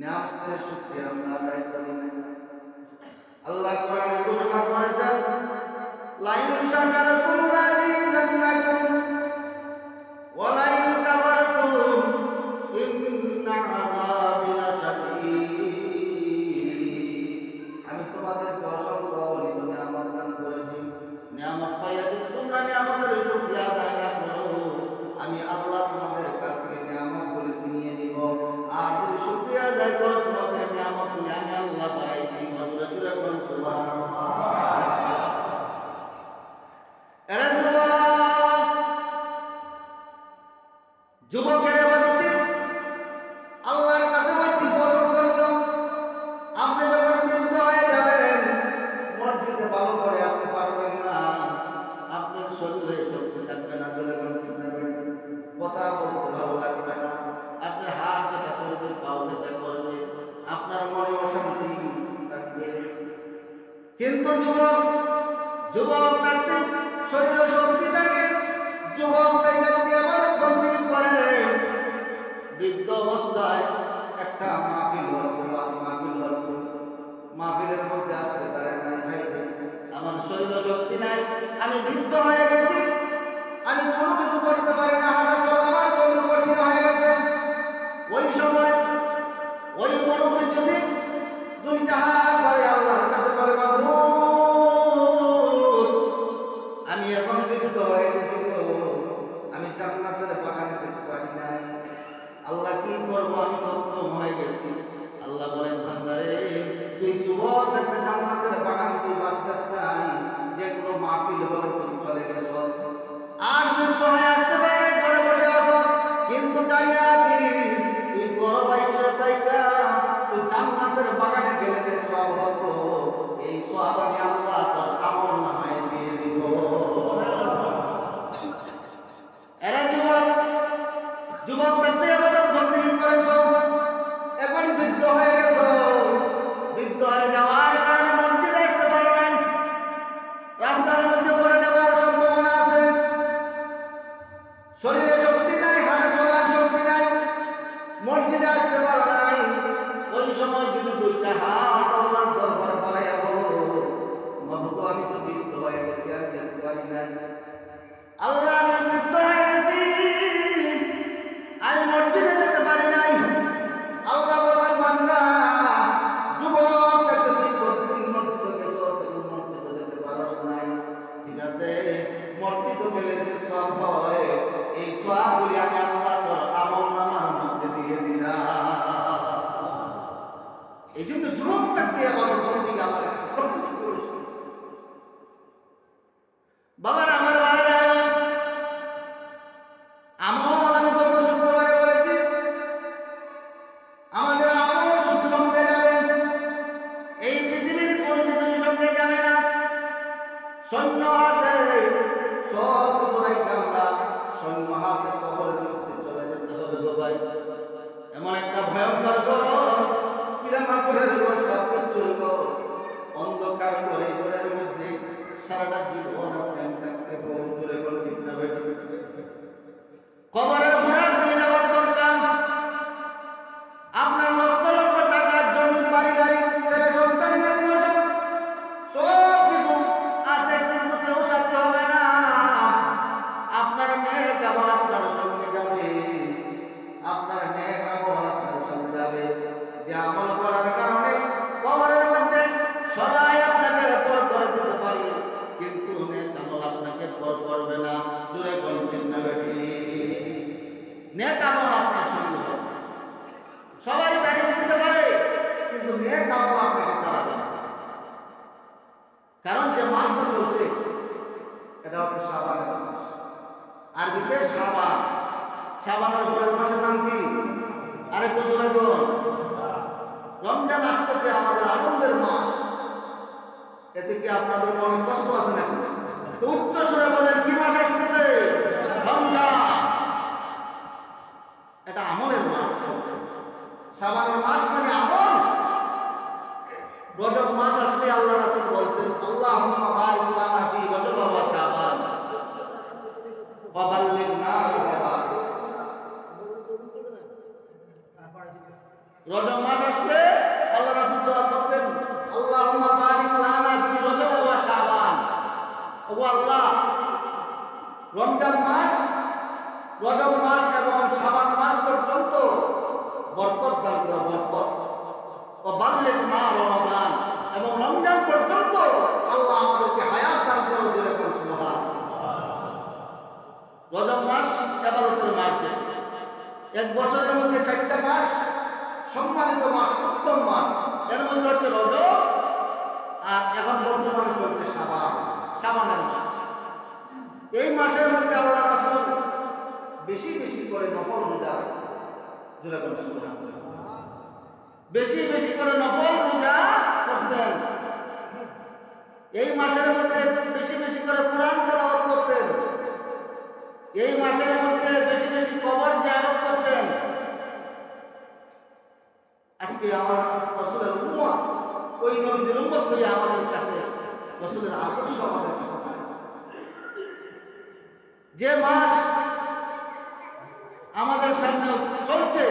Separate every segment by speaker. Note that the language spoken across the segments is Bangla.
Speaker 1: নিয়ামতের শুকরিয়া আমরা আদায় করি না। আল্লাহ কোরআনে ঘোষণা করেছেন, লাইন শাকারতুম লাযিদান্নাকুম ওয়া লাইন কাফারতুম ইন্না আযাবি লাশাদীদ। আমি তোমাদেরকে অসংখ্য অগণিত নিয়ামত দান করেছি, নিয়ামত পাইয়া যদি তোমরা নিয়ামতের শুকরিয়া আদায় না করো, আমি আল্লাহ তোমাদের কাছ থেকে নিয়ামত গুলো ছিনিয়ে নিব। আর যদি শুকরিয়া আদায় করো, তোমাদের নিয়ামত গুলো আমি আল্লাহ বাড়াই দিব। জোরে জোরে বলুন সুবহানাল্লাহ। এরা যুবকের ইবাদতে আল্লাহর কাছে অতি পছন্দনীয়। আপনি যখন বৃদ্ধ হয়ে যাবেন, মসজিদে ভালো করে আসতে পারবেন না, আপনার শরীরে শক্তি থাকবে না, জোরে বলুন কথা বলতে ভালো লাগবে না, আপনার হাত ব্যথা করবে, পাও ব্যথা করবে, আপনার মনে অশান্তি থাকবে। কিন্তু যুবক থাকতে শরীরে শক্তি থাকে, যুবক থেকে যদি আমার বন্দী করে, বৃদ্ধ অবস্থায় একটা মাহফিল হচ্ছে, মাহফিলের মধ্যে আসতে পারে না, আমার শরীরে শক্তি নাই, আমি বৃদ্ধ হয়ে গেছি, আমি কোনো কিছু করতে পারি না, হাঁটা চলা আমার জন্য কঠিন হয়ে গেছে। ওই সময় ওই মুরব্বী যদি দুইটা হাত ধরে আল্লাহর কাছে বলে, মাবুদ আমি এখন বৃদ্ধ হয়ে গেছি, আমি জান্নাতের বাগানে যেতে পারি নাই, আল্লাহ কি করব, আমি অক্ষম হয়ে গেছি। আল্লাহ বলেন, বান্দারে তুই যুবক একটা জান্নাতের বাগান তুই বাদ দাস নাই, যে কোনো মাহফিল হলে তুই চলে গেছ, আর বৃদ্ধ হয়ে আসতে পারে, ঘরে বসে আছো, কিন্তু জানিয়া দিস তুই বড় বাইশ জায়গা তুই জান্নাতের বাগানে গেলে যে সওয়াব হতো, এই সওয়াব আমি আল্লাহ তোর আমলনামায় দিয়ে দিব। এরা যুবক ব্যক্তি আমাদের বন্দী করেছ, এখন বৃদ্ধ হয়ে গেছ, বৃদ্ধ হয়ে যাওয়ার কারণে মসজিদে আসতে পারো নাই, রাস্তার মধ্যে পড়ে যাওয়ার সম্ভাবনা আছে, শরীরে শক্তি নাই, হাঁটা চলার শক্তি নাই, মসজিদে আসতে পারো নাই। ওই সময় যদি দুইটা হাত আল্লাহর দরবারে বাড়াইয়া বলো, মাবুদ আমি তো বৃদ্ধ হয়ে গেছি, আর যেতে পারি নাই, আল্লাহ আমি বৃদ্ধ হয়ে গেছি, আমি মসজিদে যেতে পারি নাই। আল্লাহ বলেন, বান্দা যুবক একটা তুই কতদিন মসজিদে গেছো, মসজিদে যেতে পারছ নাই, ঠিক আছে, মসজিদে গেলে যে সওয়াব হয়, এই সওয়াবগুলি আমি আল্লাহ তোর আমলনামার মধ্যে দিয়ে দিলাম। এই জন্য যুবক থাকতে আমার বন্দীকে আল্লাহর কাছে প্রার্থনা করেছি। বাবার আমার ভাইরা আমল আমি গত শুক্রবারে বলেছি, আমাদের আমল শুধু সঙ্গে যাবে, এই পৃথিবীর কোনো কিছুর সঙ্গে যাবে না। সৈন্য হাতে সব কিছু রাইখা আমরা সৈন্য হাতে কবরের মধ্যে চলে যেতে হবে গো ভাই। এমন একটা ভয়ঙ্কর ঘর, কিরামাকুরের ঘর, সবকিছুর ঘর, অন্ধকার করে ঘরের মধ্যে সারাটা জীবন আপনি থাকতে বহু জোরে করে ঠিক না বেটা। কবরের ফরাক নিয়ে নেওয়ার দরকার। আপনার লক্ষ লক্ষ টাকার জমি, বাড়ি গাড়ি, ছেলে সন্তান, সব কিছু আছে, কিন্তু কেউ সাথে হবে না। আপনার নেক আমল আপনার সঙ্গে যাবে, আপনার নেক আমল আপনার সঙ্গে যাবে, যে আমল করার কারণে কবরের মধ্যে সবাই আপনাকে পর করে দিতে পারে, কিন্তু নেক আমল আপনাকে পর করবে না। জোরে বলতেন না বেঠি, নেক আমল আপনার সঙ্গে হবে, সবাই তাড়িয়ে দিতে পারে, কিন্তু নেক আমল আপনাকে তাড়াবে না। কারণ যে মাসটা চলছে এটা হচ্ছে শাবানের মাস, আরবিতে শাবান, শাবানের পরের মাসের নাম কি? আরেকটু জোরে বলুন। রমজান আসতেছে, আমাদের আনন্দের মাস, এতে কি আপনাদের মনে কষ্ট আছে নাকি? উচ্চ সুরে বলেন, কি মাস আসতেছে? রমজান। এটা আমলের মাস, শাবানের মাস মানে আমল। রজব মাস আসলে আল্লাহ রাসূল বলতেন, আল্লাহুম্মা বারিক লানা ফি রজব ওয়া শাবান ওয়া বাল্লিগনা রমাদান। রজব মাস আসলে আল্লাহ রাসূল দোয়া করতেন, আল্লাহুম্মা বারিক লানা ফি রজব ওয়া শাবান। ওগো আল্লাহ, রমজান মাস, রজব মাস এবং শাবান মাস পর্যন্ত বরকত দান করো, বরকত। ও বাল্লিগ মা রমাদান, এবং রমজান পর্যন্ত আল্লাহ আমাদেরকে হায়াত দান করো, জোরে বলুন সুবহানাল্লাহ। রজব মাস ইবাদতের মাস গেছে। এক বছরের মধ্যে 4টা মাস সম্মানিত মাস, উত্তম মাস। এর মধ্যে হচ্ছে রজব, আর এখন বর্তমানে চলছে শাবান, শাবানের মাস। এই মাসের মধ্যে আল্লাহ রাসূল বেশি বেশি করে নফল রোজা, জোরে বলুন সুবহানাল্লাহ, বেশি বেশি করে নফল রোজা করতেন। এই মাসের মধ্যে বেশি বেশি করে কোরআন তেলাওয়াত করতেন। এই মাসের মধ্যে বেশি বেশি কবর জিয়ারত করতেন। আজকে আমার রাসূলের উম্মত, ওই নবীর উম্মত হয়ে আমাদের কাছে রাসূলের আদর্শ আমাদের কাছে পায়। যে মাস আমাদের সামনে চলছে,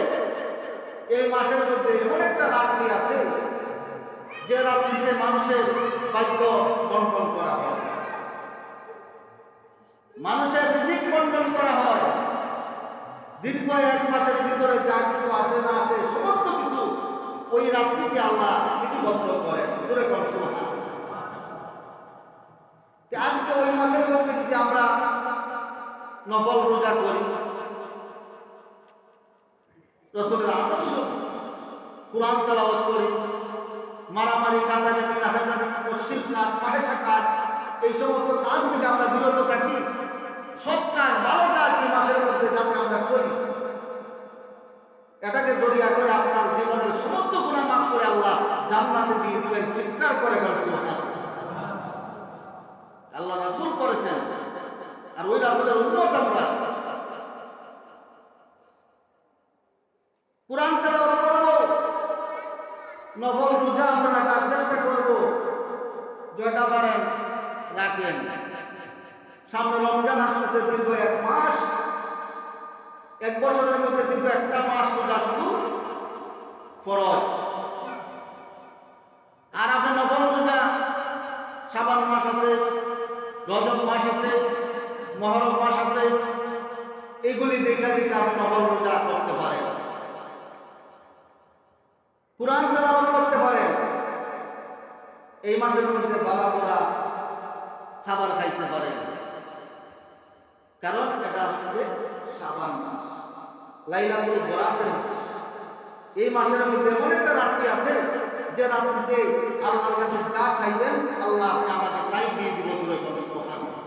Speaker 1: এই মাসের মধ্যে এমন একটা রাত্রি আছে যে রাত্রিতে মানুষের ভাগ্য বন্টন করা হয়, মানুষের রিজিক বন্টন করা হয়। দীর্ঘ 1 মাসের ভিতরে যা কিছু আছে না আছে সমস্ত কিছু ওই রাত্রিতে আল্লাহ লিপিবদ্ধ করেন, জোরে বলুন সুবহানাল্লাহ। আজকে ওই মাসের মধ্যে যদি আমরা নফল রোজা করি, রাসূলের আদর্শ কোরআন তেলাওয়াত করি, মারামারি, কাটাকাটি, রাহাজানি, মুশরিক কাজ, ফাহিশা কাজ, এই সমস্ত কাজ থেকে আমরা বিরত থাকি। সৎ কাজ, ভালো কাজ এই মাসের মধ্যে যাতে আমরা করি, এটাকে জড়িয়ে করে আপনার জীবনের সমস্ত গুনাহ মাফ করে আল্লাহ জান্নাতে দিয়ে দিবেন। চিৎকার করে বলুন সুবহানাল্লাহ। আল্লাহ রাসূল করেছেন, আর ওই রাসূলের উম্মত আমরা। কোরআন তেলাওয়াত করব, নফল রোজা আমরা রাখার চেষ্টা করব, যেটা পারেন রাখেন। সামনে রমজান আসতেছে, দীর্ঘ 1 মাস, 1 বছরের মধ্যে দীর্ঘ 1টা মাস রোজা শুধু ফরজ। আর আপনি নফল রোজা, শাবান মাস আছে, রজব মাস আছে, মুহররম মাস আছে, এগুলি দেখে দেখে আপনি নফল রোজা করতে পারেন, কোরআন তেলাওয়াত করতে পারেন। এই মাসের মধ্যে বালাপোড়া খাবার খাইতে পারেন, কারণ এটা হচ্ছে শাবান মাস, লাইলাতুল বরাতের মাস। এই মাসের মধ্যে এমন একটা রাত্রি আছে যে রাত্রিতে আল্লাহর কাছে যা চাইবেন আল্লাহ আমাকে তাই দিয়ে দিব, জোরে বলুন সুবহানাল্লাহ।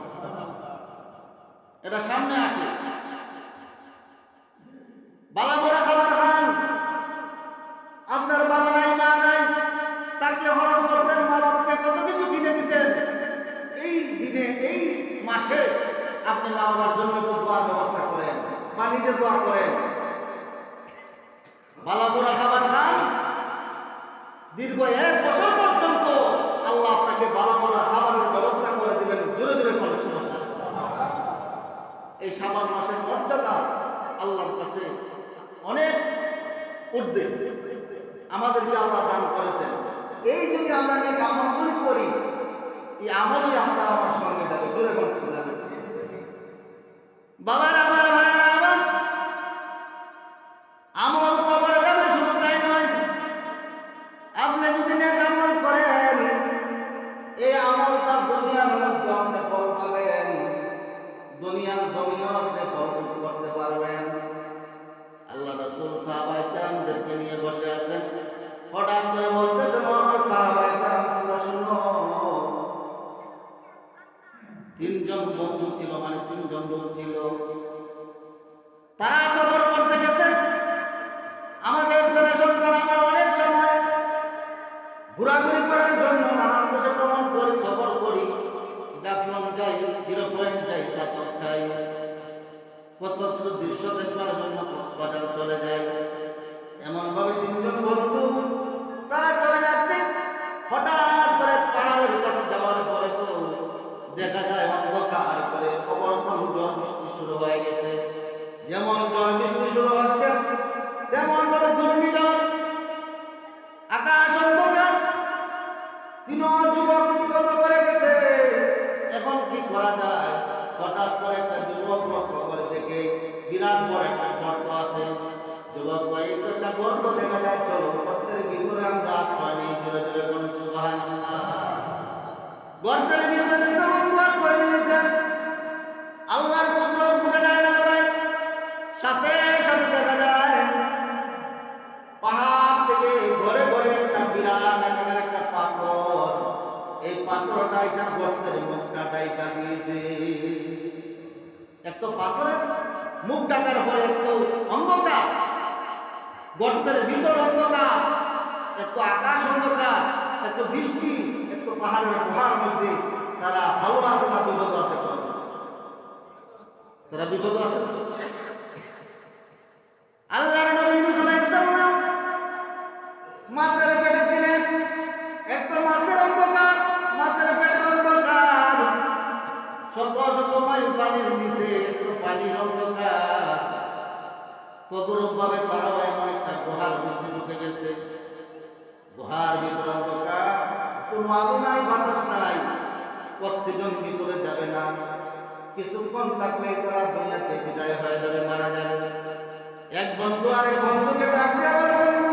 Speaker 1: এটা সামনে আসে। বালাপোড়া খাবার খান, আপনার বাবা নাই, মা নাই, তাকে খরচ করতেন, মা বাবাকে কত কিছু কিনে দিতেন। এই দিনে, এই মাসে আপনি মা বাবার জন্য দোয়ার ব্যবস্থা করেন বা নিজে দোয়া করেন। বালাপোড়া খাবার খান, দীর্ঘ 1 বছর পর্যন্ত আল্লাহ আপনাকে বালাপোড়া খাবারের ব্যবস্থা করে দিবেন, জোরে জোরে বলুন সুবহানাল্লাহ। এই শাবান মাসের মর্যাদা আল্লাহর কাছে অনেক ঊর্ধ্বে, আমাদেরকে আল্লাহ দান করেছেন। এই যদি আমরা নেক আমল করি, এই আমলই আমরা আমার সঙ্গে যাবে, জোরে বলতে যাবে। বাবারা আমার, ভাইরা আমার, আমল কবরে যাবে, শুধু তাই নয়, আপনি যদি নেক আমল করেন, এই আমলটা দুনিয়ার মধ্যে আপনি ফল পাবেন, দুনিয়ার জমিনেও আপনি ফল করতে পারবেন। আল্লাহ রাসূল সাহাবায়ে কেরামদেরকে নিয়ে বসে আছেন, হঠাৎ করে বলতেছেন, আমার সাহাবায়ে কেরাম শুনো, 3 জন বন্ধু ছিল, মানে 3 জন লোক ছিল, তারা সফর করতে গেছে। আমাদের ছেলে সন্তান আমরা অনেক সময় ঘোরাঘুরি করার জন্য নানান দেশে ভ্রমণ করি, সফর করি, জাফলং যাই, 0 পয়েন্ট যাই, সাতক যাই, কত কত দৃশ্য দেখবার জন্য কক্সবাজার চলে যায়। এমন ভাবে 3 জন বন্ধু তারা চলে যাচ্ছে। হঠাৎ করে পাহাড়ের কাছে যাওয়ার পরে তো দেখা যায় অন্ধকার করে অবরকম ঝড় বৃষ্টি শুরু হয়ে গেছে। যেমন ঝড় বৃষ্টি শুরু হচ্ছে, তেমন ভাবে ঘূর্ণিঝড় গর্ত দেখা যায়, চলো গর্তের ভিতরে আমরা আশ্রয় নিই। জোরে জোরে বলুন সুবহানাল্লাহ। গর্তের ভিতরে দীনবন্ধু আশ্রয় নিয়েছেন। আল্লাহর কুদরত বোঝা যায় না ভাই। সাথে সাথে দেখা যায় পাহাড় থেকে ঘরে ঘরে একটা বিরাট আকারের একটা পাথর, এই পাথরটা এসে গর্তের মুখটা ডাইকা দিয়েছে। এত পাথরের মুখ ডাকার পরে এত অন্ধকার, গর্তের ভিতর অন্ধকার, এত আকাশ অন্ধকার, এত বৃষ্টি, এত পাহাড়ের গুহার মধ্যে তারা ভালো আছে না বিপদ আছে? তারা বিপদ আছে। আল্লাহর নবী মুসা আলাইহিস সালাম মাছের পেটে ছিলেন। একটা মাছের অন্ধকার, মাছের পেটের অন্ধকার, শত শত মাইল পানির নিচে এত পানির অন্ধকার। তদরূপ ভাবে তারাও এমন একটা গুহার মধ্যে ঢুকে গেছে। গুহার ভিতরে অন্ধকার, কোনো আলো নাই, বাতাস নাই, অক্সিজেন ভিতরে যাবে না। কিছুক্ষণ থাকলে তারা দুনিয়াতে বিদায় হয়ে যাবে, মারা যাবে। এক বন্ধু আরেক বন্ধুকে ডাক দিয়ে বলে, বন্ধু,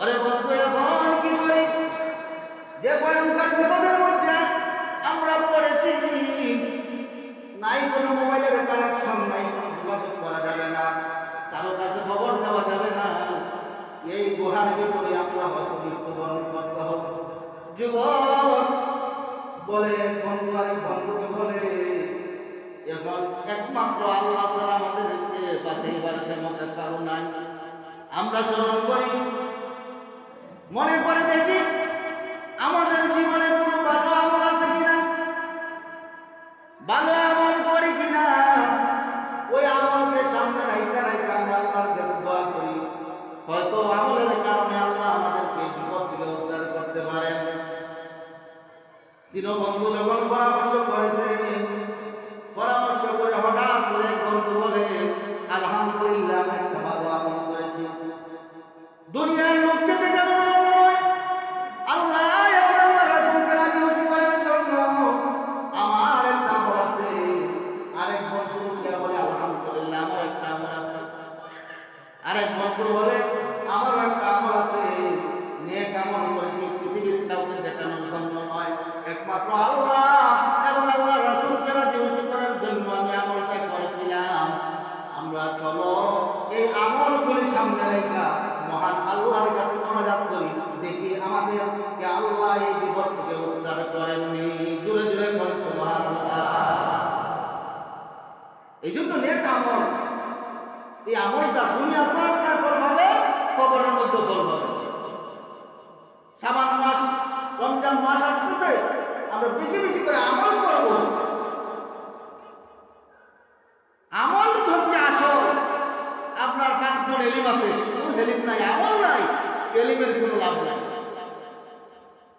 Speaker 1: আরে বন্ধু, এখন কি করি? যে ভয়ঙ্কর বিপদের মধ্যে আমরা পড়েছি, নাই কোনো মোবাইলের কানেকশন, নাই কোনো যোগাযোগ করা যাবে না, কারো কাছে খবর দেওয়া যাবে না। এই গুহার ভিতরে আমরা হয়তো মৃত্যুবরণ করতে হবে। যুবক বলে, বন্ধু আরেক বন্ধুকে বলে, এখন একমাত্র আল্লাহ ছাড়া আমাদেরকে বাঁচাইবার ক্ষমতা কারো নাই। আমরা স্মরণ করি, মনে করে দেখি আমাদের জীবনে কোনো ভালো আমল আছে কিনা, ভালো আমল করি কিনা। ওই আমলকে সামনে রাইতে রাইতে আমরা আল্লাহর কাছে দোয়া করি, হয়তো আমলের কারণে আল্লাহ আমাদেরকে বিপদ থেকে উদ্ধার করতে পারেন। তিন বন্ধু যখন পরামর্শ করেছে, পরামর্শ করে হঠাৎ করে এক বন্ধু বলে, আলহামদুলিল্লাহ, আমি একটা ভালো আমল করেছি। দুনিয়ার লোককে দেখে নয়, আল্লাহ এবং আল্লাহর রাসূলকে রাজি খুশি করার জন্য আমার একটা আমল আছে। আরেক বন্ধু কে বলে, আলহামদুলিল্লাহ, আমার একটা আমল আছে। আরেক বন্ধু বলে, আমার একটা আমল আছে, নেক আমল করেছি, পৃথিবীর কাউকে দেখানোর জন্য নয়, একমাত্র আল্লাহ এবং আল্লাহর রাসূলকে রাজি খুশি করার জন্য আমি আমলটা করেছিলাম। আমরা চলো এই আমলগুলি সামনে রেখে মহান আল্লাহর কাছে মোনাজাত করি, দেখি আমাদেরকে আল্লাহ এই বিপদ থেকে উদ্ধার করেননি। জোরে জোরে বলেন সুবহানাল্লাহ। এই জন্য নেক আমল, এই আমলটা দুনিয়াতে আপনার ফল হবে, কবরের মধ্যে ফল হবে। শাবান মাস, রমজান মাস আসতেছে, আমরা বেশি বেশি করে আমল করব। আমল হচ্ছে আসল। আপনার 5 মণ এলিম আছে, এলিম নাই, আমল নাই, এলিমের কোনো লাভ নাই।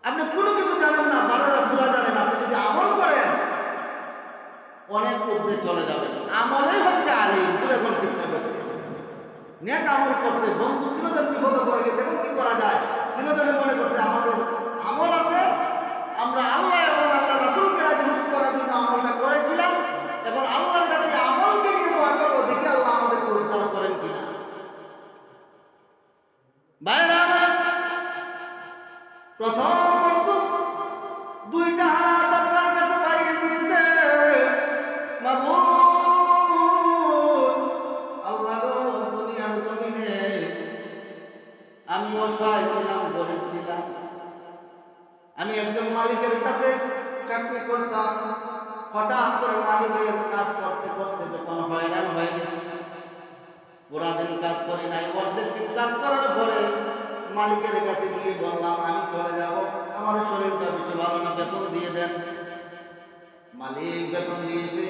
Speaker 1: আপনি কোনো কিছু জানেন না, 12টা সূরা জানেন, আপনি যদি আমল করেন অনেক উপরে চলে যাবেন। আমলে হচ্ছে আলিম। জোরে বলতে হবে, নেক আমল করছে, বন্ধু তিনজন বিপদে পড়ে গেছে, এখন কি করা যায়? তিনজনে মনে করছে আমাদের আমল আছে, আমরা আল্লাহ এবং আল্লাহ রাসূলকে রাজি খুশি করার জন্য আমলটা করেছিলাম, এখন আল্লাহর কাছে আমলকে নিয়ে দোয়া করবো, দেখি আল্লাহ আমাদেরকে উদ্ধার করেন কিনা। ভাইরা আমার, প্রথম বন্ধু 2টা হাত আল্লাহর কাছে বাড়িয়ে দিয়েছে, মাবুদ আল্লাহ গো, দুনিয়ার জমিনে আমি অসহায় ছিলাম, গরিব ছিলাম, আমি একজন মালিকের কাছে চাকরি করতাম। হঠাৎ করে মালিকের কাজ করতে করতে যখন হয়রান হয়ে গেছি, পুরা দিন কাজ করি নাই, অর্ধেক দিন কাজ করার পরে মালিকের কাছে গিয়ে বললাম আমি চলে যাব, আমার শরীরটা বেশি ভালো না, বেতন দিয়ে দেন। মালিক বেতন দিয়েছে,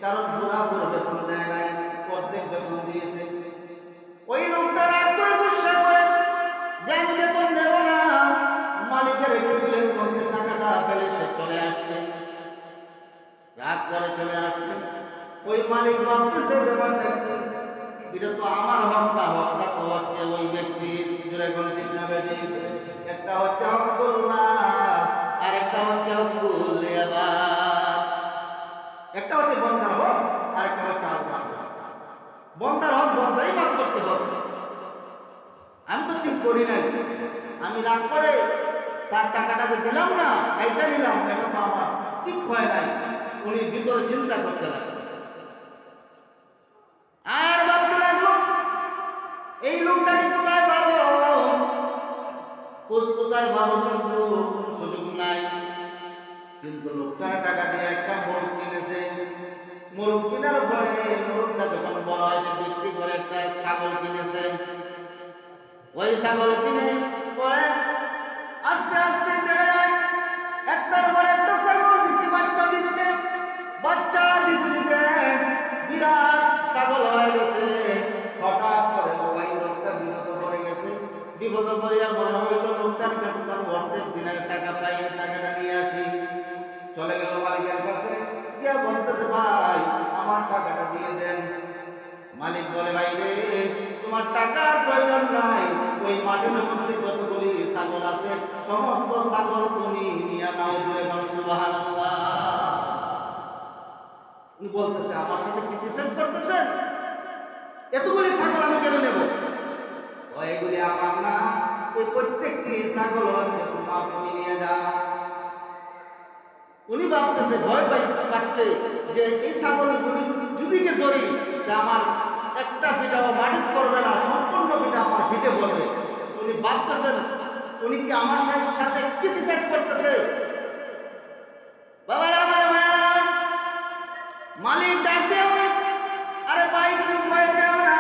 Speaker 1: কারণ পুরো বেতন দেয় নাই, অর্ধেক বেতন দিয়েছে। ওই লোকটা রাগ করে গুসা করে যে আমি বেতন দেব না, মালিকের টেবিলের মধ্যে টাকাটা ফেলে সে চলে আসছে, রাগ করে চলে আসছে। ওই মালিক ভাবতেছে এটা তো আমার হক না, হকটা তো হচ্ছে ওই ব্যক্তির। জোরে বলে ঠিক না বেটি? একটা হচ্ছে হকুল্লাহ আর একটা হচ্ছে হকুল ইবাদ। একটা হচ্ছে বন্দার হক আর একটা হচ্ছে আল্লাহ। বন্দার হক বন্দাই করি নাই, আমি রাগ করে তার টাকাটা যে দিলাম না, এইটা নিলাম, এটা তো আমার ঠিক হয় নাই। উনি ভিতরে চিন্তা করতে লাগলেন আর ভাবতে লাগলো এই লোকটাকে কোথায় পাবো, খোঁজ কোথায় পাবো, কিন্তু সুযোগ নাই। কিন্তু লোকটার টাকা দিয়ে একটা মোরগ কিনেছে। মোরগ কেনার পরে মোরগটা যখন বড় হয়েছে বিক্রি করে একটা ছাগল কিনেছে। ওই ছাগল কিনে পরে আস্তে আস্তে দেখা যায় একটার পরে একটা ছাগল দিচ্ছে, বাচ্চা দিচ্ছে, বাচ্চা দিতে দিতে বিরাট ছাগল হয়ে গেছে। হঠাৎ করে ওই লোকটা বিপদ পড়ে গেছে। বিপদ পড়িয়া মনে হইল লোকটার কাছে তার অর্ধেক দিনের টাকা পাই, টাকাটা নিয়ে আসি। চলে গেল মালিকের কাছে, গিয়া বলতেছে ভাই আমার টাকাটা দিয়ে দেন। মালিক বলে ভাই রে তোমার টাকার প্রয়োজন নাই, ওই মাঠের মধ্যে যতগুলি ছাগল আছে সমস্ত ছাগল তুমি নিয়ে নাও। সুবহানাল্লাহ। উনি বলতেছে আমার সাথে কি বিশেষ করতেছেন, এতগুলি ছাগল আমি কেন নেব? এগুলি আমার না, ওই প্রত্যেকটি ছাগল হচ্ছে তোমার, তুমি নিয়ে যাও। উনি ভাবতেছে ভয় পাচ্ছে যে এই ছাগলগুলি যদি কে ধরি আমার একটা ফিটাও মাটি পড়বে না, সম্পূর্ণ ফিটা আমার ফিটে পড়বে। উনি ভাবতেছেন উনি কি আমার সাথে কি বিশ্বাস করতেছে। বাবার আমার মালিক ডাক দিয়ে আরে ভাই তুমি ভয় পেও না,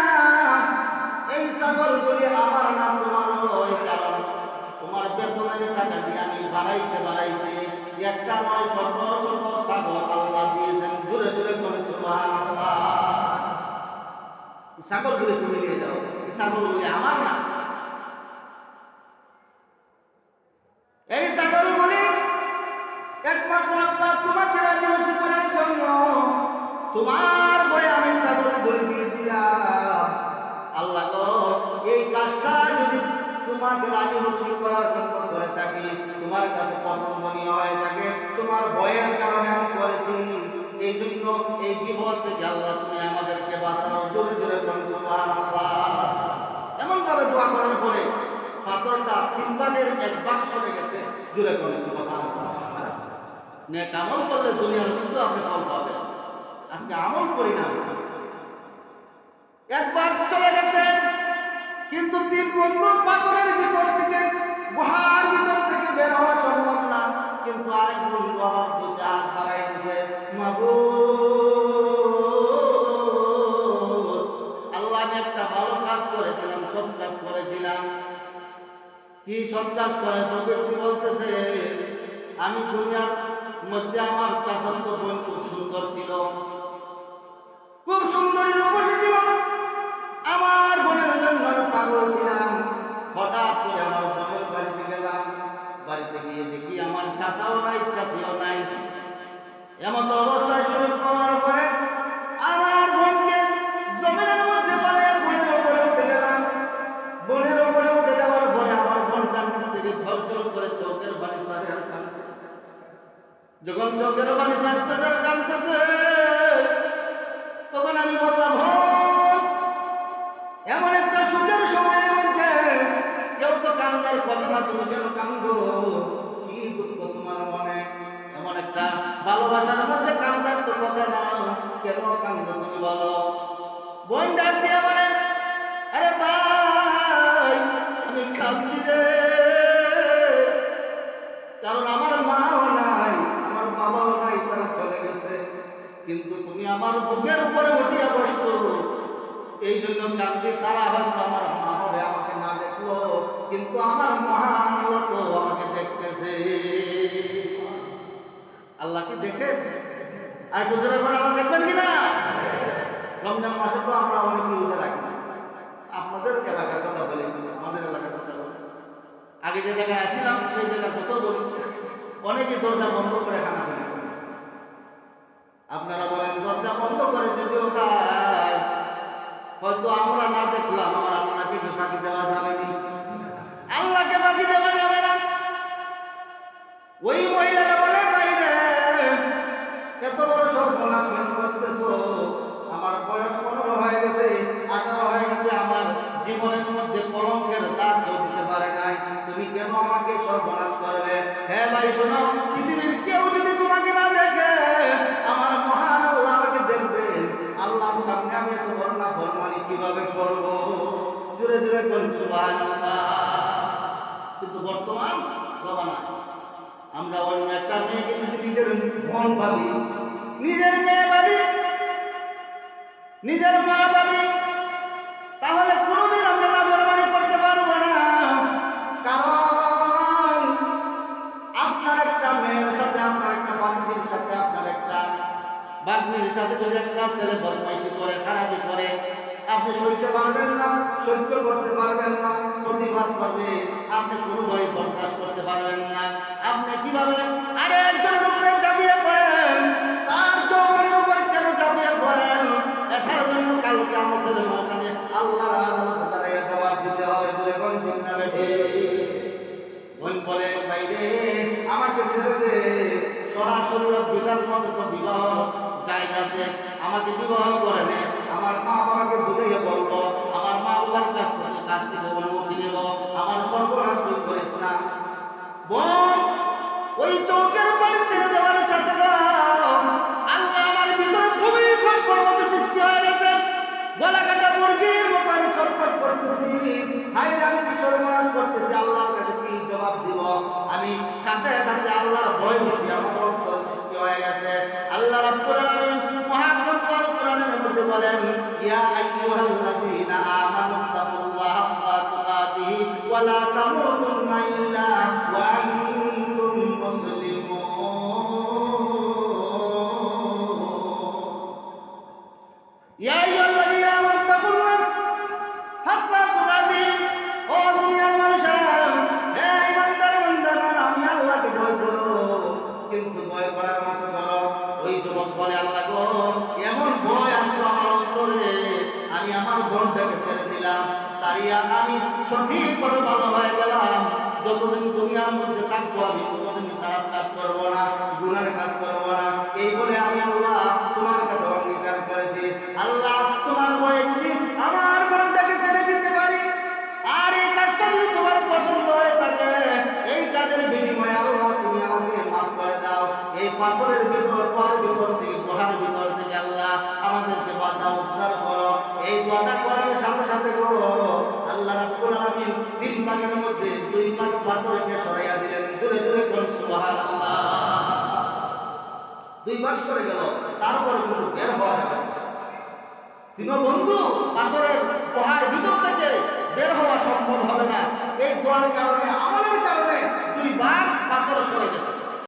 Speaker 1: এই ছাগলগুলি আমার না তোমার নয়, কারণ তোমার বেতনের টাকা দিয়ে আমি বাড়াইতে একটা নয় শত শত ছাগল আল্লাহ দিয়েছেন। জোরে জোরে করে সুবহানাল্লাহ। ছাগলগুলি তুমি নিয়ে যাও, এই ছাগলগুলি আমার না। এই ছাগলগুলি একমাত্র আল্লাহ তোমাকে রাজি খুশি করার জন্য তোমার বয়ে আমি ছাগলগুলি দিয়ে দিলাম। আল্লাহ গো এই কাজটা যদি তোমাকে রাজি খুশি করার জন্য করে থাকি, তোমার কাছে পছন্দনীয় হয়ে থাকে, তোমার ভয়ের কারণে আমি করেছি, এই জন্য এই বিপদ থেকে আল্লাহ তুমি আমাদেরকে বাঁচাও। জোরে জোরে বলুন সুবহানাল্লাহ। এমন ভাবে দোয়া করার ফলে পাথরটা 3 ভাগের 1 ভাগ সরে গেছে। জোরে বলুন সুবহানাল্লাহ। নেক আমল করলে দুনিয়ার কিন্তু আপনি ফল পাবেন। আজকে আমল করি না, 1 ভাগ চলে গেছে, কিন্তু 3 বন্ধু পাথরের ভিতর থেকে, গুহার ভিতর থেকে বের হওয়া সম্ভব না। কিন্তু আরেক বন্ধু আমার 2টা হাত বাড়াই দিছে, মাবুদ আল্লাহ আমি একটা ভালো কাজ করেছিলাম, সৎ কাজ করেছিলাম। কি সৎ কাজ করেছো? ব্যক্তি বলতেছে আমি দুনিয়ার মধ্যে আমার চাচাতো বোন খুব সুন্দর ছিল, খুব সুন্দরী রূপসী ছিল, আমার বোনের জন্য আমি পাগল ছিলাম। হঠাৎ করে আমার বোনের বাড়িতে গেলাম, বাড়িতে গিয়ে দেখি আমার চাচাও নাই, চাচিও নাই। এমন অবস্থায় শরীর পাওয়ার পরে আমার বোনকে জমিনের মধ্যে ফেলে বোনের উপরে উঠে গেলাম। বোনের উপরে উঠে যাওয়ার পরে আমার বোনটা নিচ থেকে ঝরঝর করে চোখের পানি সারে কাঁদতেছে। যখন চোখের পানি সারতেছে কাঁদতেছে, তখন আমি বললাম এমন একটা সুন্দর সময়ের মধ্যে কেউ তো কান্দার কথা না, তুমি কেন কান্দো? কি দুঃখ তোমার মনে? এমন একটা ভালোবাসার মধ্যে কান্দার তো কথা না, কেন কান্দো তুমি বলো? বোন ডাক দিয়ে বলে আরে ভাই আমি কান্দি রে, কারণ আমার মাও নাই, আমার বাবাও নাই, তারা চলে গেছে। কিন্তু তুমি আমার বুকের উপরে উঠিয়া বসছো, এই জন্য কান্দি। তারা হয়তো আমার মা হবে, আমাকে না দেখলো, কিন্তু আমার মহান আল্লাহ তো আমাকে দেখতেছে। আল্লাহকে দেখে আর গুজরে করে আল্লাহ দেখবেন কিনা? রমজান মাসে তো আমরা অনেক রোজা রাখি না। আপনাদের এলাকার কথা বলি, আমাদের এলাকার কথা বলি। আগে যে জায়গায় আসছিলাম সেই জায়গার কথা বলি, অনেকে দরজা বন্ধ করে খানা খায়। আপনারা বলেন দরজা বন্ধ করে যদিও খায়, হয়তো আমরা না দেখলাম, আমার আল্লাহকে ফাঁকি দেওয়া যাবে না, আল্লাহকে ফাঁকি দেওয়া যাবে না। ওই মহিলাটা বলে বাইরে এত বড় সর্বনাশ করতেছো, আমার বয়স 15 হয়ে গেছে, 18 হয়ে গেছে, আমার জীবনের মধ্যে কলঙ্কের দাগ কেউ দিতে কেন আমাকে সর্বনাশ করবে? হ্যাঁ ভাই শোনো, পৃথিবীর কেউ যদি তোমাকে না দেখে, আমার মহান আল্লাহ আমাকে দেখবেন। আল্লাহর সামনে আমি এত করোনা ফরমানি কিভাবে করবো? জোরে জোরে বলুন সুবহানাল্লাহ। কিন্তু বর্তমান জমানা আমরা অন্য একটা মেয়েকে যদি নিজের বোন ভাবি, নিজের মেয়ে ভাবি, নিজের মা ভাবি, তাহলে কোনোদিন আমরা নাফরমানি করতে পারবো না। কারণ আপনার একটা মেয়ের সাথে, আপনার একটা বান্ধবীর সাথে, আপনার একটা বান্ধবীর সাথে যদি একটা ছেলে বদমাইশি করে, খারাপি করে, আপনি সইতে পারবেন না, সহ্য করতে পারবেন না, প্রতিবাদ করবে, আপনি কোনো ভয় বরদাস্ত করতে পারবেন না। আপনি কিভাবে আরে একজনের উপরে চাপিয়ে পড়েন, তার চৌকাঠের উপর কেন চাপিয়ে পড়েন? এটার জন্য কালকে আমাদের ময়দানে আল্লাহর আদালতে দাঁড়িয়ে জবাব দিতে হবে। জোরে বলুন ঠিক না বেঠি? বোন বলে ভাই রে আমাকে ছেড়ে দে, সরাসরি বিধান মতো তো বিবাহ জায়গা আছে, আমাকে বিবাহ করে নে, আমার মা বাবাকে বুঝাইয়া বলবো, আমার মা বাবার কাছ থেকে অনুমতি নেব, আমার সর্বনাশ করিস না। বোন ওই চৌকের উপরে ছেড়ে দেওয়ার সাথে আল্লাহ আমার ভিতরে খুবই কম্পন সৃষ্টি হয়ে গেছে, গলা কাটা মুরগির মতো আমি ছটফট করতেছি, হায় আমি সর্বনাশ করতেছি, আল্লাহর কাছে কি জবাব দিব? আমি সাথে সাথে আল্লাহর ভয় ভীতি আমার অন্তরে সৃষ্টি হয়ে গেছে। আল্লাহ রাব্বুল আলামিন মহাগ্রন্থ আল কোরআনের মধ্যে বলেন, ইয়া আইয়ুহাল্লাযীনা আমানু তাকুল্লাহা হাক্কা তুকাতিহি ওয়া লা তামুতুন্না ইল্লা ওয়া আনতুম মুসলিমুন। ইয়া আইয়ুহাল্লাযীনা আমানু তাকুল্লাহা হাক্কা তুকাতিহি, ও দুনিয়ার মানুষেরা, হে ইমানদার বান্দারা, আমি আল্লাহকে ভয় করো, কিন্তু ভয় করার মতো করো। ওই যুবক বলে, আল্লাহ গো, এমন ভয় আসলো আমার অন্তরে, আমি আমার বোনটাকে ছেড়ে দিলাম, সারিয়া আমি সঠিকভাবে ভালো হয়ে গেলাম। যতদিন দুনিয়ার মধ্যে থাকবো আমি কোনোদিন খারাপ কাজ করবো না, গুনার কাজ করবো না, এই বলে আমি আল্লাহ তোমার কাছে অঙ্গীকার করেছি। আল্লাহ তোমার ভয়ে যদি আমার বোনটাকে ছেড়ে দিতে পারি, আর এই কাজটা যদি তোমার পছন্দ হয়ে থাকে, এই কাজের বিনিময়ে আল্লাহ তুমি আমাকে মাফ করে দাও। এই পাথরের ভিতর, পাহাড়ের ভিতর থেকে, গুহার ভিতর থেকে আল্লাহ আমাদেরকে বাঁচাও, উদ্ধার করো। এই দোয়াটা করার সাথে সাথে করো, আল্লাহ রাব্বুল আলামিন 3 ভাগের মধ্যে 2 ভাগ পাথরকে সরাইয়া দিলেন। জোরে জোরে বলুন সুবহানাল্লাহ। 2 ভাগ সরে গেল, তারপর কিন্তু বের হওয়া যাবে না। তিন বন্ধু পাথরের পাহাড় ভিতর থেকে বের হওয়া সম্ভব হবে না। এই দোয়ার কারণে